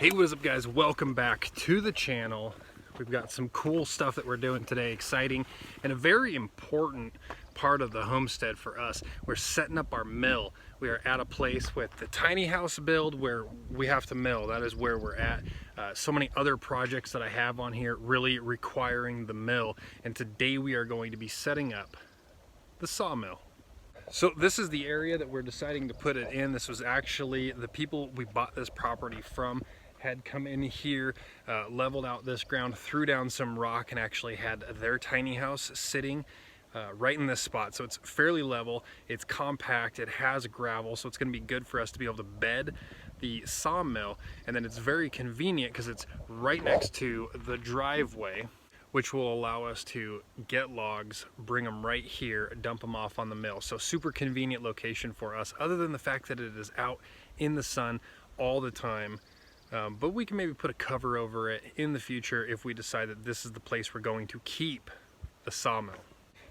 Hey, what is up guys? Welcome back to the channel. We've got some cool stuff that we're doing today, exciting, and a very important part of the homestead for us. We're setting up our mill. We are at a place with the tiny house build where we have to mill. That is where we're at. So many other projects that I have on here really requiring the mill, and today we are going to be setting up the sawmill. So this is the area that we're deciding to put it in. This was actually the people we bought this property from had come in here, leveled out this ground, threw down some rock, and actually had their tiny house sitting right in this spot. So it's fairly level, it's compact, it has gravel, so it's going to be good for us to be able to bed the sawmill. And then it's very convenient because it's right next to the driveway, which will allow us to get logs, bring them right here, dump them off on the mill. So super convenient location for us, other than the fact that it is out in the sun all the time. But we can maybe put a cover over it in the future if we decide that this is the place we're going to keep the sawmill.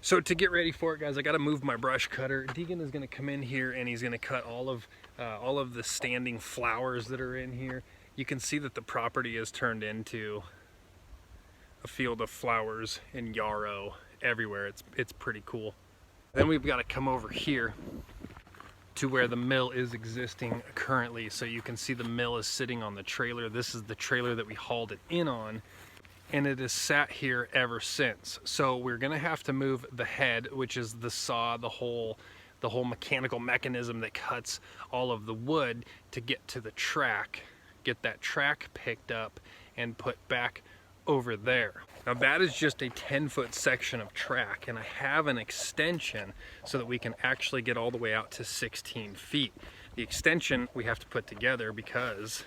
So to get ready for it, guys, I got to move my brush cutter. Deegan is going to come in here and he's going to cut all of the standing flowers that are in here. You can see that the property is turned into a field of flowers and yarrow everywhere. It's pretty cool. Then we've got to come over here to where the mill is existing currently. So you can see the mill is sitting on the trailer. This is the trailer that we hauled it in on, and it has sat here ever since. So we're gonna have to move the head, which is the saw, the whole mechanical mechanism that cuts all of the wood, to get to the track, get that track picked up and put back over there. Now that is just a 10-foot section of track, and I have an extension so that we can actually get all the way out to 16 feet. The extension we have to put together because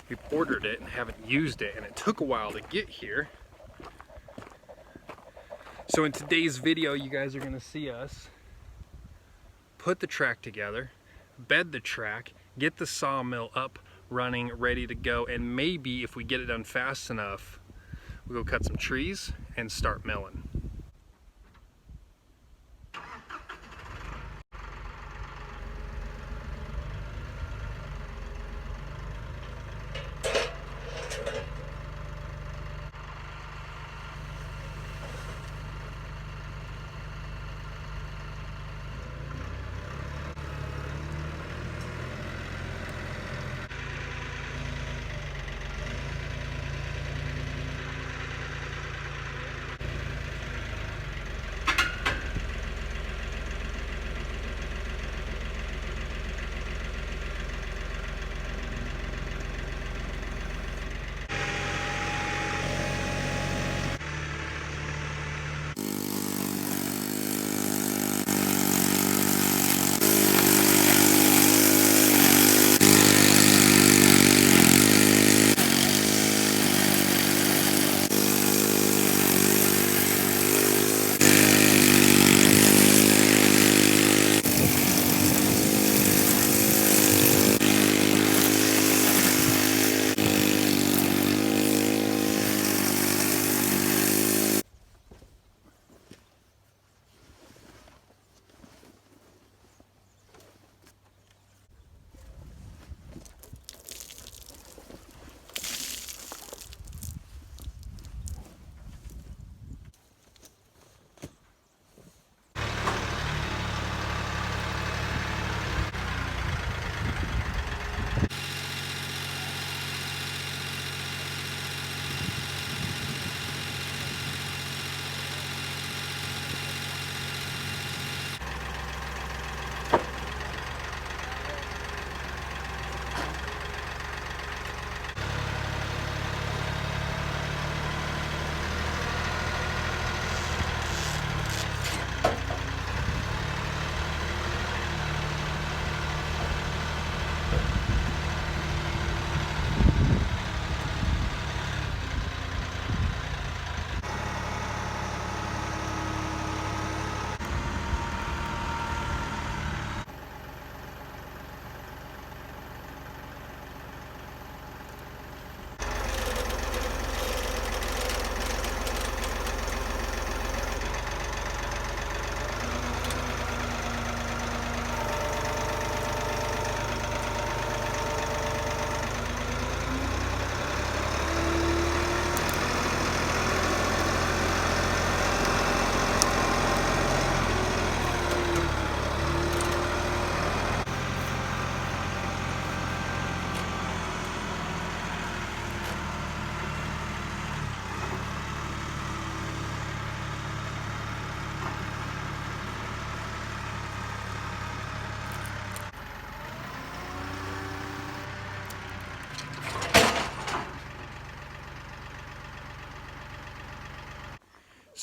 we ordered it and haven't used it, and it took a while to get here. So in today's video, you guys are going to see us put the track together, bed the track, get the sawmill up, running, ready to go, and maybe if we get it done fast enough, we'll go cut some trees and start milling.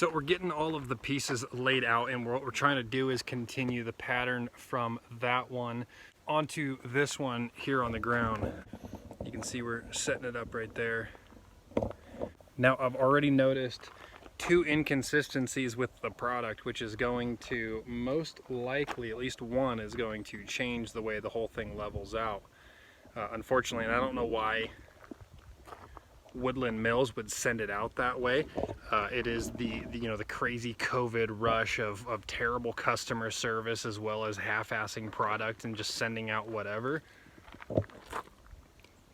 So we're getting all of the pieces laid out, and what we're trying to do is continue the pattern from that one onto this one here on the ground. You can see we're setting it up right there. Now I've already noticed two inconsistencies with the product, which is going to most likely, at least one, is going to change the way the whole thing levels out. Unfortunately, and I don't know why Woodland Mills would send it out that way. It is the crazy COVID rush of terrible customer service, as well as half-assing product and just sending out whatever.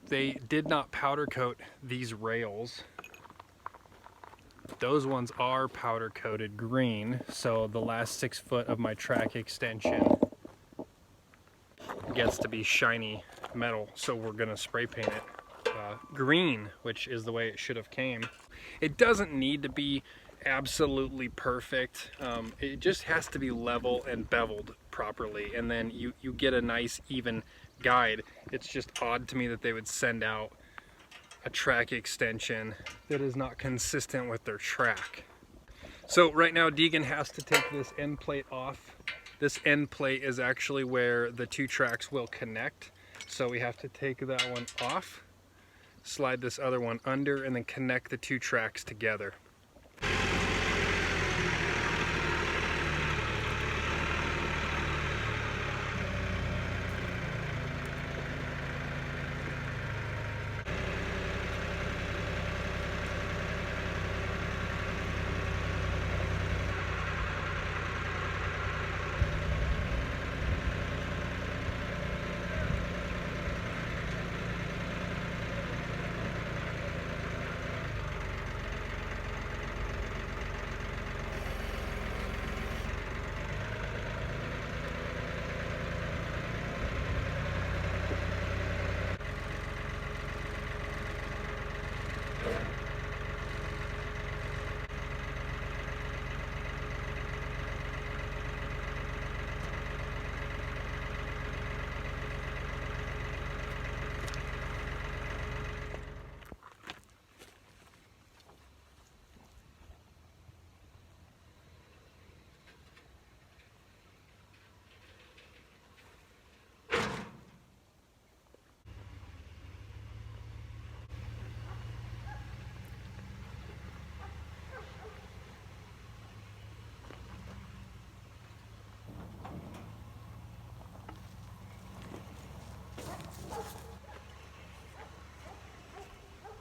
They did not powder coat these rails. Those ones are powder coated green, so the last 6 foot of my track extension gets to be shiny metal, so we're gonna spray paint it green, which is the way it should have came. It doesn't need to be absolutely perfect. It just has to be level and beveled properly, and then you get a nice even guide. It's just odd to me that they would send out a track extension that is not consistent with their track. So right now Deegan has to take this end plate off. This end plate is actually where the two tracks will connect. So we have to take that one off, slide this other one under, and then connect the two tracks together.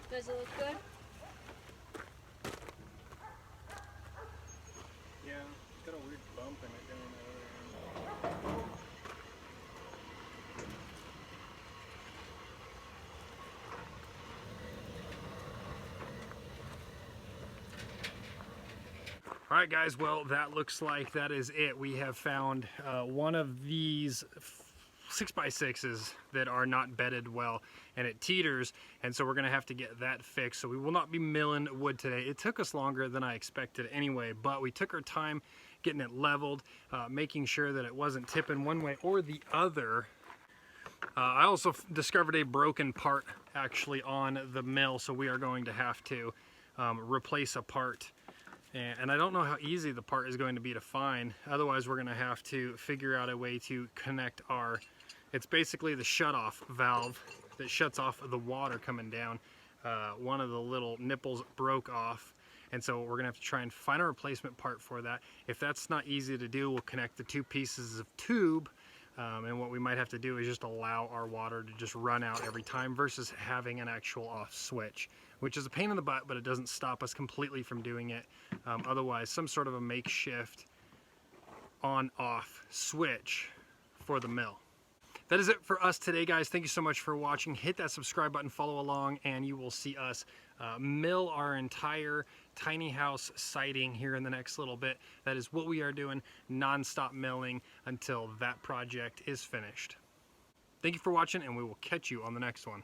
Does it look good? Yeah, it's got a weird bump in it going over there. All right, guys, well, that looks like that is it. We have found one of these 6x6s that are not bedded well, and it teeters, and so we're gonna have to get that fixed. So we will not be milling wood today. It took us longer than I expected anyway, but we took our time getting it leveled, making sure that it wasn't tipping one way or the other. I also discovered a broken part actually on the mill, so we are going to have to replace a part. And I don't know how easy the part is going to be to find. Otherwise, we're going to have to figure out a way to connect our, it's basically the shut-off valve that shuts off the water coming down. One of the little nipples broke off, and so we're going to have to try and find a replacement part for that. If that's not easy to do, we'll connect the two pieces of tube, and what we might have to do is just allow our water to just run out every time versus having an actual off switch, which is a pain in the butt, but it doesn't stop us completely from doing it. Otherwise, some sort of a makeshift on-off switch for the mill. That is it for us today, guys. Thank you so much for watching. Hit that subscribe button, follow along, and you will see us mill our entire tiny house siding here in the next little bit. That is what we are doing, non-stop milling until that project is finished. Thank you for watching, and we will catch you on the next one.